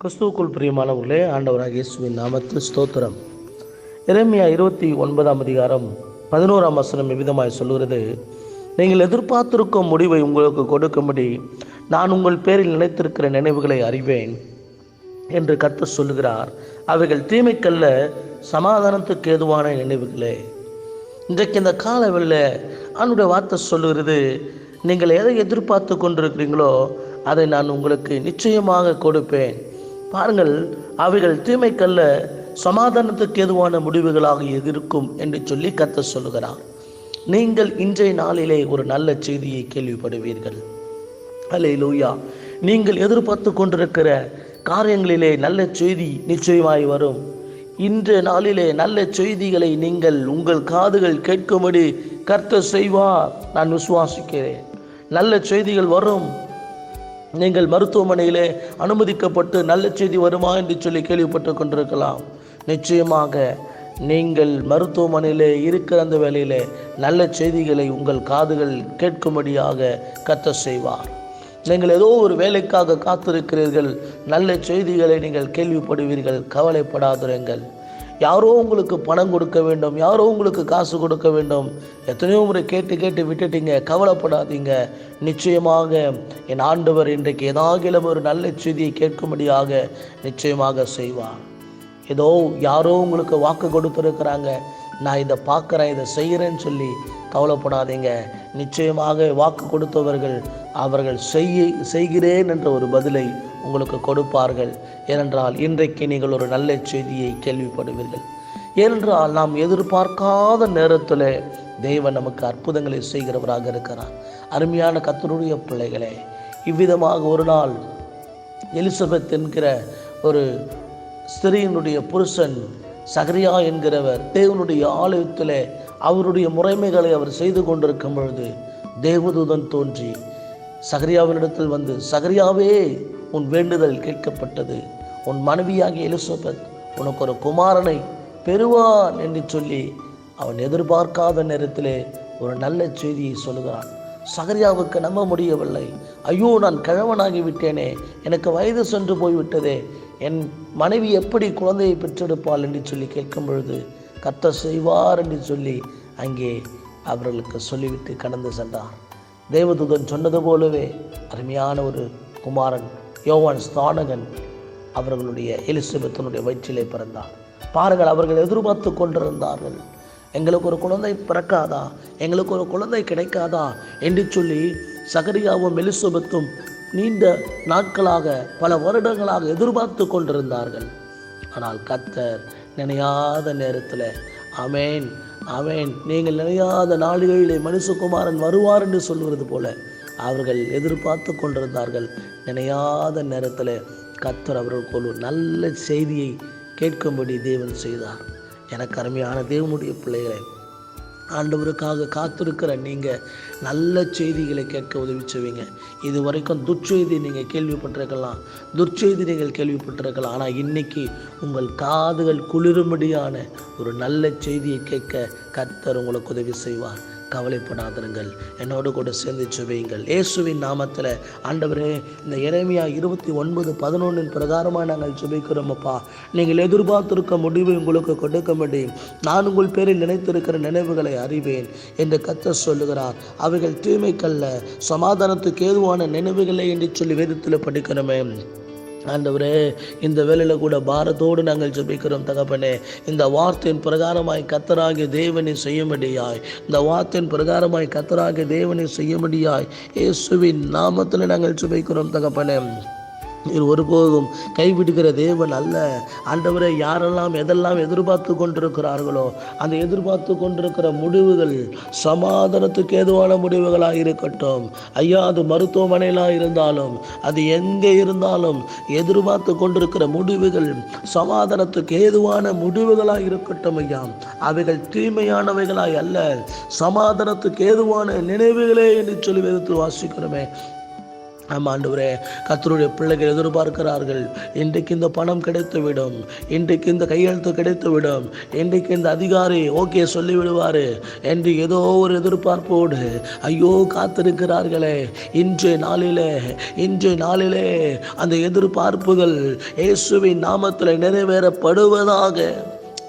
கிறிஸ்துவுக்குள் பிரியமானவர்களே, ஆண்டவராகிய இயேசுவின் நாமத்தில் ஸ்தோத்திரம். எரேமியா 29 11 இவ்விதமாய் சொல்லுகிறது: நீங்கள் எதிர்பார்த்திருக்கும் முடிவை உங்களுக்கு கொடுக்கும்படி நான் உங்கள் பேரில் நினைத்திருக்கிற நினைவுகளை அறிவேன் என்று கர்த்தர் சொல்லுகிறார். அவைகள் தீமைக்கல்ல, சமாதானத்துக்கு ஏதுவான நினைவுகளே. இன்றைக்கு இந்த காலவெளியில் ஆண்டவருடைய வார்த்தை சொல்லுகிறது, நீங்கள் எதை எதிர்பார்த்து கொண்டிருக்கிறீங்களோ அதை நான் உங்களுக்கு நிச்சயமாக கொடுப்பேன். பாருங்கள், அவைகள் தீமைக்கல்ல, சமாதானத்துக்கு ஏதுவான முடிவுகளாக இருக்கும் என்று சொல்லி கர்த்தர் சொல்லுகிறார். நீங்கள் இன்றைய நாளிலே ஒரு நல்ல செய்தியை கேள்விப்படுவீர்கள். அல்லேலூயா. நீங்கள் எதிர்பார்த்து கொண்டிருக்கிற காரியங்களிலே நல்ல செய்தி நிச்சயமாய் வரும். இன்றைய நாளிலே நல்ல செய்திகளை நீங்கள் உங்கள் காதுகள் கேட்கும்படி கர்த்தர் செய்வார். நான் விசுவாசிக்கிறேன். நல்ல செய்திகள் வரும். நீங்கள் மருத்துவமனையிலே அனுமதிக்கப்பட்டு நல்ல செய்தி வருமா என்று சொல்லி கேள்விப்பட்டு கொண்டிருக்கலாம். நிச்சயமாக நீங்கள் மருத்துவமனையிலே இருக்கிற அந்த வேளையிலே நல்ல செய்திகளை உங்கள் காதுகள் கேட்கும்படியாக கர்த்தர் செய்வார். நீங்கள் ஏதோ ஒரு வேலைக்காக காத்திருக்கிறீர்கள், நல்ல செய்திகளை நீங்கள் கேள்விப்படுவீர்கள். கவலைப்படாதிருங்கள். யாரோ உங்களுக்கு பணம் கொடுக்க வேண்டும், யாரோ உங்களுக்கு காசு கொடுக்க வேண்டும், எத்தனையோ முறை கேட்டு விட்டுட்டீங்க. கவலைப்படாதீங்க. நிச்சயமாக என் ஆண்டவர் இன்றைக்கு ஏதாகிலும் ஒரு நல்ல செய்தியை கேட்கும்படியாக நிச்சயமாக செய்வார். ஏதோ யாரோ உங்களுக்கு வாக்கு கொடுத்துருக்கிறாங்க, நான் இதை பார்க்குறேன், இதை செய்கிறேன்னு சொல்லி கவலைப்படாதீங்க. நிச்சயமாக வாக்கு கொடுத்தவர்கள் அவர்கள் செய்கிறேன் என்ற ஒரு பதிலை உங்களுக்கு கொடுப்பார்கள். ஏனென்றால் இன்றைக்கு நீங்கள் ஒரு நல்ல செய்தியை கேள்விப்படுவீர்கள். ஏனென்றால் நாம் எதிர்பார்க்காத நேரத்தில் தேவன் நமக்கு அற்புதங்களை செய்கிறவராக இருக்கிறார். அருமையான கர்த்தருடைய பிள்ளைகளே, இவ்விதமாக ஒரு நாள் எலிசபெத் என்கிற ஒரு ஸ்திரீயினுடைய புருஷன் சகரியா என்கிறவர் தேவனுடைய ஆலயத்தில் அவருடைய முறைமைகளை அவர் செய்து கொண்டிருக்கும் பொழுது தேவதூதன் தோன்றி சகரியாவினிடத்தில் வந்து, சகரியாவே, உன் வேண்டுதல் கேட்கப்பட்டது. உன் மனைவியாகிய எலிசபெத் உனக்கு ஒரு குமாரனை பெறுவான் என்று சொல்லி அவன் எதிர்பார்க்காத நேரத்திலே ஒரு நல்ல செய்தியை சொல்லுகிறான். சகரியாவுக்கு நம்ப முடியவில்லை. ஐயோ, நான் கிழவனாகி விட்டேனே, எனக்கு வயது சென்று போய்விட்டதே, என் மனைவி எப்படி குழந்தையை பெற்றெடுப்பாள் என்று சொல்லி கேட்கும் பொழுது கர்த்தர் செய்வார் என்று சொல்லி அங்கே அவர்களுக்கு சொல்லிவிட்டு கடந்து சென்றார். தேவதூதன் சொன்னது போலவே அருமையான ஒரு குமாரன் யோவான் ஸ்நானகன் அவர்களுடைய எலிசபெத்தினுடைய வயிற்றிலே பிறந்தார். பாருங்கள், அவர்கள் எதிர்பார்த்து கொண்டிருந்தார்கள். எங்களுக்கு ஒரு குழந்தை பிறக்காதா, எங்களுக்கு ஒரு குழந்தை கிடைக்காதா என்று சொல்லி சகரியாவும் எலிசபெத்தும் நீண்ட நாட்களாக, பல வருடங்களாக எதிர்பார்த்து கொண்டிருந்தார்கள். ஆனால் கர்த்தர் நினையாத நேரத்தில், ஆமேன் ஆமேன், நீங்கள் நினையாத நாளிகளிலே மனுஷகுமாரன் வருவார் என்று சொல்வது போல அவர்கள் எதிர்பார்த்து கொண்டிருந்தார்கள். நினையாத நேரத்தில் கர்த்தர் அவர்களுக்கு ஒரு நல்ல செய்தியை கேட்கும்படி தேவன் செய்தார். எனக்கு அருமையான தேவனுடைய பிள்ளைகளை, ஆண்டவருக்காக காத்திருக்கிற நீங்கள் நல்ல செய்திகளை கேட்க உதவி செய்வீங்க. இது வரைக்கும் துர்ச்செய்தி நீங்கள் கேள்விப்பட்டிருக்கலாம், துர்ச்செய்தி நீங்கள் கேள்விப்பட்டிருக்கலாம். ஆனால் இன்னைக்கு உங்கள் காதுகள் குளிரும்படியான ஒரு நல்ல செய்தியை கேட்க கர்த்தர் உங்களுக்கு உதவி செய்வார். கவலைப்படாதிருங்கள். என்னோடு கூட சேர்ந்து சுவையுங்கள். இயேசுவின் நாமத்தில் ஆண்டவரே, இந்த எரேமியா 29:11 பிரகாரமாக நாங்கள் சுபிக்கிறோம். அப்பா, நீங்கள் எதிர்பார்த்திருக்க முடிவு உங்களுக்கு கொடுக்க முடியும். நான் உங்கள் பேரில் நினைத்திருக்கிற நினைவுகளை அறிவேன் என்று கர்த்தர் சொல்லுகிறார். அவைகள் தீமைக்கல்ல, சமாதானத்துக்கு ஏதுவான நினைவுகளே என்று சொல்லி வேதத்தில் படிக்கிறோமே. ஆண்டவரே, இந்த வேளையில் கூட பாரத்தோடு நாங்கள் ஜெபிக்கிறோம் தகப்பனே. இந்த வார்த்தையின் பிரகாரமாய் கர்த்தராகிய தேவனை செய்யும்படியாய், இந்த வார்த்தையின் பிரகாரமாய் கர்த்தராகிய தேவனை செய்யும்படியாய் இயேசுவின் நாமத்தில் நாங்கள் ஜெபிக்கிறோம் தகப்பனே. இது ஒருபோதும் கைவிடுகிற தேவன் அல்ல. ஆண்டவரே, யாரெல்லாம் எதெல்லாம் எதிர்பார்த்து கொண்டிருக்கிறார்களோ அந்த எதிர்பார்த்து கொண்டிருக்கிற முடிவுகள் சமாதானத்துக்கு ஏதுவான முடிவுகளாக இருக்கட்டும். ஐயா, அது மருத்துவமனையிலாக இருந்தாலும், அது எங்கே இருந்தாலும் எதிர்பார்த்து கொண்டிருக்கிற முடிவுகள் சமாதானத்துக்கு ஏதுவான முடிவுகளாக இருக்கட்டும். ஐயா, அவைகள் தீமையானவைகளாய் அல்ல, சமாதானத்துக்கு ஏதுவான நினைவுகளே என்று சொல்லி வேதத்தில் வாசிக்கிறோமே. ஆமாம் ஆண்டவரே, கர்த்தருடைய பிள்ளைகள் எதிர்பார்க்கிறார்கள். இன்றைக்கு இந்த பணம் கிடைத்துவிடும், இன்றைக்கு இந்த கையெழுத்து கிடைத்துவிடும், இன்றைக்கு இந்த அதிகாரி ஓகே சொல்லிவிடுவார் என்று ஏதோ ஒரு எதிர்பார்ப்போடு ஐயோ காத்திருக்கிறார்களே. இன்றைய நாளிலே அந்த எதிர்பார்ப்புகள் இயேசுவின் நாமத்தில் நிறைவேறப்படுவதாக.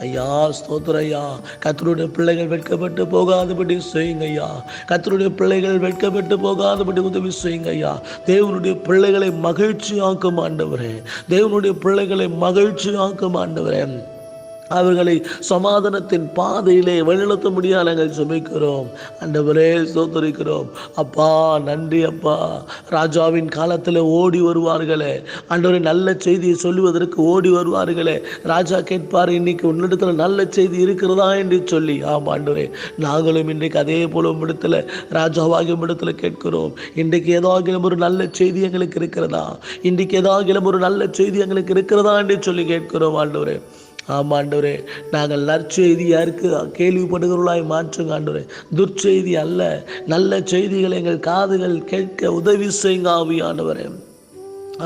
ஐயா ஸ்தோத்திர ஐயா. கர்த்தருடைய பிள்ளைகள் வெட்கப்பட்டு போகாதபடி செய்யுங்க ஐயா. கர்த்தருடைய பிள்ளைகள் வெட்கப்பட்டு போகாதபடி உதவி செய்யுங்க ஐயா. தேவனுடைய பிள்ளைகளை மகிழ்ச்சியாக்கும் ஆண்டவரே, தேவனுடைய பிள்ளைகளை மகிழ்ச்சியாக்கும் ஆண்டவரே. அவர்களை சமாதானத்தின் பாதையிலே வழிநடத்த முடியாது நாங்கள் சுமைக்கிறோம். ஆண்டவரே ஸ்தோத்திரிக்கிறோம். அப்பா நன்றி அப்பா. ராஜாவின் காலத்தில் ஓடி வருவார்களே ஆண்டவரே, நல்ல செய்தியை சொல்லுவதற்கு ஓடி வருவார்களே. ராஜா கேட்பார், இன்னைக்கு உன்னிடத்தில் நல்ல செய்தி இருக்கிறதா என்று சொல்லி. ஆமாம் ஆண்டவரே, நாங்களும் இன்றைக்கு அதே போல உம்மிடத்தில் ராஜாவாகி உம்மிடத்தில் கேட்கிறோம். இன்றைக்கு ஏதாகிலும் ஒரு நல்ல செய்தி எங்களுக்கு இருக்கிறதா, இன்றைக்கு ஏதாகிலும் ஒரு நல்ல செய்தி எங்களுக்கு இருக்கிறதா என்று சொல்லி கேட்கிறோம் ஆண்டவரே. ஆமாம் ஆண்டவரே, நாங்கள் நற்செய்தி யாருக்கு கேள்விப்படுகிறவர்களாய் மாற்றுங்க ஆண்டவரே. துர்ச்செய்தி அல்ல, நல்ல செய்திகளை எங்கள் காதுகள் கேட்க உதவி செய்யுங்க ஆவியானவரே.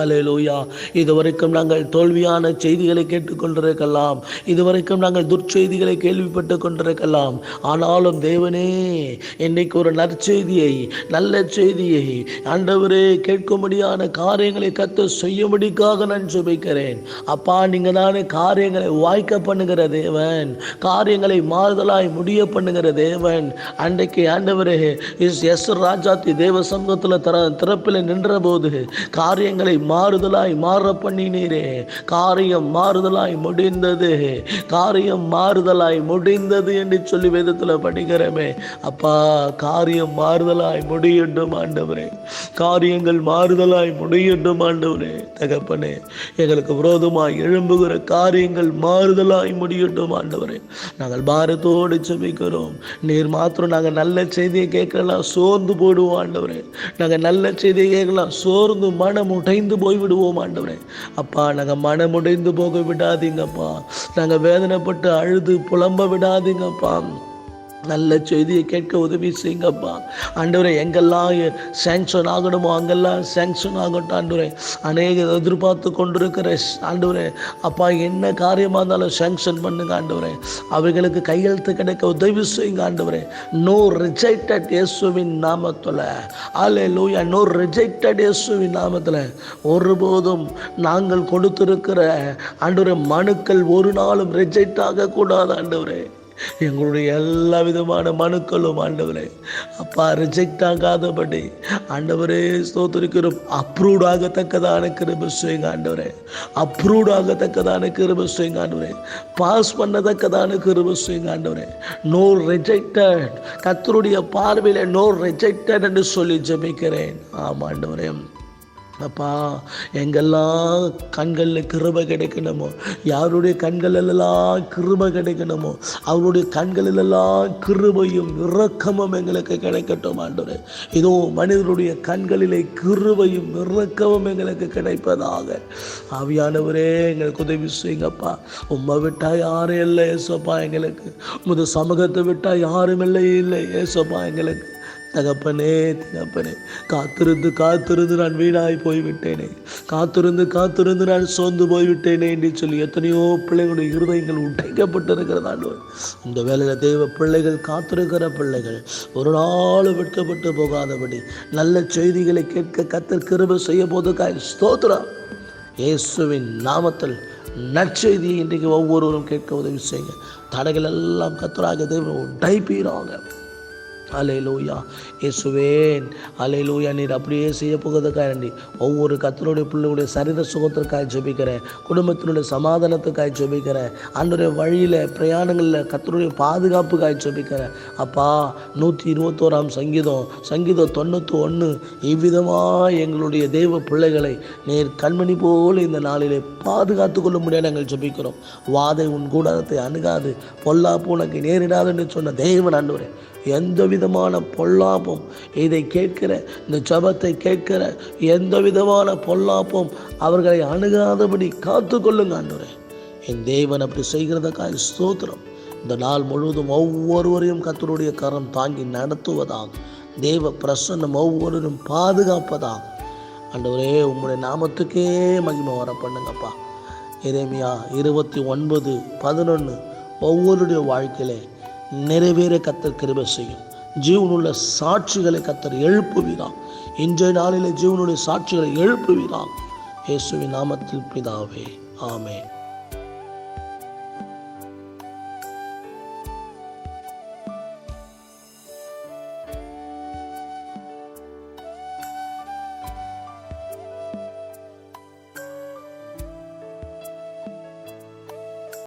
அல்லேலூயா. இதுவரைக்கும் நாங்கள் தோல்வியான செய்திகளை கேட்டுக்கொண்டிருக்கலாம், இதுவரைக்கும் நாங்கள் துர்ச்செய்திகளை கேள்விப்பட்டு கொண்டிருக்கலாம். ஆனாலும் தேவனே, இன்னைக்கு ஒரு நற்செய்தியை, நல்ல செய்தியை ஆண்டவரே கேட்கும்படியான காரியங்களை கர்த்தர் செய்யும்படிக்காக நான் ஜெபிக்கிறேன். அப்பா, நீங்க தானே காரியங்களை வாய்க்க பண்ணுகிற தேவன், காரியங்களை மாறுதலாய் முடிய பண்ணுகிற தேவன். அன்றைக்கு ஆண்டவரே எஸ் ராஜாத்தி தேவ சமூகத்தில் திறப்பில் நின்ற போது காரியங்களை மாறுதலாய் மாற பண்ணினீரே. காரியம் மாறுதலாய் முடிந்தது, காரியம் மாறுதலாய் முடிந்தது என்று சொல்லி வேதத்தில் படிக்கிறமே. அப்பா, காரியம் மாறுதலாய் முடியட்டும் ஆண்டவரே, காரியங்கள் மாறுதலாய் முடியட்டும் ஆண்டவரே. தகப்பனே, எங்களுக்கு விரோதமாய் எழும்புகிற காரியங்கள் மாறுதலாய் முடியட்டும் ஆண்டவரே. நாங்கள் பாரத்தோடு ஜெபிக்கிறோம். நீர் மாத்திரம் நாங்கள் நல்ல செய்தியை கேட்கலாம் சோர்ந்து போடுவோம் ஆண்டவரே. நாங்கள் நல்ல செய்தியை கேட்கலாம் சோர்ந்து மனம் உடைந்து போய்விடுவோம் ஆண்டவரே. அப்பா, நாங்கள் மனமுடைந்து போக விடாதீங்கப்பா, நாங்கள் வேதனைப்பட்டு அழுது புலம்ப விடாதீங்கப்பா. நல்ல செய்தியை கேட்க உதவி செய்யுங்கப்பா ஆண்டவரே. எங்கெல்லாம் சேங்ஷன் ஆகணுமோ அங்கெல்லாம் சேங்ஷன் ஆகட்டும் ஆண்டவரே. அநேக எதிர்பார்த்து கொண்டிருக்கிற ஆண்டவரே அப்பா, என்ன காரியமாக இருந்தாலும் சேங்ஷன் பண்ணுங்க ஆண்டவரே. அவர்களுக்கு கையெழுத்து கிடைக்க உதவி செய்யுங்க ஆண்டவரே. நோ ரிஜெக்டட் இயேசுவின் நாமத்தில். அல்லேலூயா. நோ ரிஜெக்டட் இயேசுவின் நாமத்தில். ஒருபோதும் நாங்கள் கொடுத்திருக்கிற ஆண்டவரே மனுக்கள் ஒரு நாளும் ரிஜெக்ட் ஆகக்கூடாது ஆண்டவரே. எங்களுடைய எல்லா விதமான மனுக்களும் ஆண்டவரே அப்பா ரிஜெக்ட் ஆகாதபடி ஆண்டவரே ஸ்தோத்திரிக்கிறோம். அப்ரூவ்ட் ஆகத்தக்கதான கிருபை செய்யுங்க ஆண்டவரே. அப்ரூவ்ட் ஆகத்தக்கதான கிருபை செய்யுங்க ஆண்டவரே. பாஸ் பண்ணத்தக்கதான கிருபை செய்யுங்க ஆண்டவரே. No rejected. கர்த்தருடைய பார்வையில நோ ரிஜெக்டட் என்று சொல்லி ஜெபிக்கிறேன். ஆமாம் ஆண்டவரே. அப்பா, எங்கெல்லாம் கண்களில் கிருபை கிடைக்கணுமோ, யாருடைய கண்களெல்லாம் கிருபை கிடைக்கணுமோ அவருடைய கண்களிலெல்லாம் கிருபையும் இரக்கமும் எங்களுக்கு கிடைக்கட்டும் ஆண்டவரே. இதோ மனிதனுடைய கண்களிலே கிருபையும் இரக்கமும் எங்களுக்கு கிடைப்பதாக. ஆவியானவரே, எங்களுக்கு உதவி செய்யுங்கப்பா. உம்மை விட்டா யாரும் இல்லை ஏசப்பா எங்களுக்கு. உமது சமூகத்தை விட்டா யாரும் இல்லை ஏசப்பா எங்களுக்கு. தகப்பனே காத்திருந்து நான் வீணாய் போய்விட்டேனே, காத்திருந்து நான் சோர்ந்து போய்விட்டேனே என்று சொல்லி எத்தனையோ பிள்ளைகளுடைய இருதயங்கள் உடைக்கப்பட்டிருக்கிறதாண்டு. இந்த வேளையில் தேவ பிள்ளைகள், காத்திருக்கிற பிள்ளைகள் ஒரு நாள் வெட்கப்பட்டு போகாதபடி நல்ல செய்திகளை கேட்க கர்த்தர் கிருபை செய்ய போதுக்காய் ஸ்தோத்திரம். இயேசுவின் நாமத்தில் நற்செய்தியை இன்றைக்கு ஒவ்வொருவரும் கேட்க உதவி செய்யுங்க. தடைகள் எல்லாம் கர்த்தராகிய தேவன் உடைப்பீராக. அல்லேலூயா. இயேசுவேன் அல்லேலூயா. நீர் அப்படியே செய்ய போகிறதுக்காக நன்றி. ஒவ்வொரு கர்த்தருடைய பிள்ளைகளுடைய சரீர சுகத்திற்காக ஜெபிக்கிறேன், குடும்பத்தினுடைய சமாதானத்துக்காக ஜெபிக்கிறேன் ஆண்டவருடைய வழியில் பிரயாணங்களில் கர்த்தருடைய பாதுகாப்புக்காக ஜெபிக்கிறேன். அப்பா, 121 சங்கீதம் 91 இவ்விதமாக எங்களுடைய தெய்வ பிள்ளைகளை நீர் கண்மணி போல இந்த நாளிலே பாதுகாத்து கொள்ள முடியாது நாங்கள் ஜெபிக்கிறோம். வாதை உன் கூடாரத்தை அணுகாது, பொல்லாப்பு உனக்கு நேரிடாது என்று சொன்ன தேவன் ஆண்டவரே, எந்த விதமான பொல்லாப்பும் இதை கேட்கிற இந்த ஜபத்தை கேட்கிற எந்த விதமான பொல்லாப்பும் அவர்களை அணுகாதபடி காத்து கொள்ளுங்க ஆண்டவரே. என் தேவன் அப்படி செய்கிறதுக்காக ஸ்தோத்திரம். இந்த நாள் முழுவதும் ஒவ்வொருவரையும் கர்த்தருடைய கரம் தாங்கி நடத்துவதாக, தேவ பிரசன்னம் ஒவ்வொருவரும் பாதுகாப்பதாக. ஆண்டவரே, உம்முடைய நாமத்துக்கே மகிமை வர பண்ணுங்கப்பா. எரேமியா 29:11 ஒவ்வொருடைய வாழ்க்கையிலே நிறைவேற கர்த்தர் கிருபை செய்யும். ஜீவனுள்ள சாட்சிகளை கர்த்தர் எழுப்புவீராக. இன்றைய நாளிலே ஜீவனுடைய சாட்சிகளை எழுப்புவீராக. இயேசுவின் நாமத்தில் பிதாவே, ஆமென்.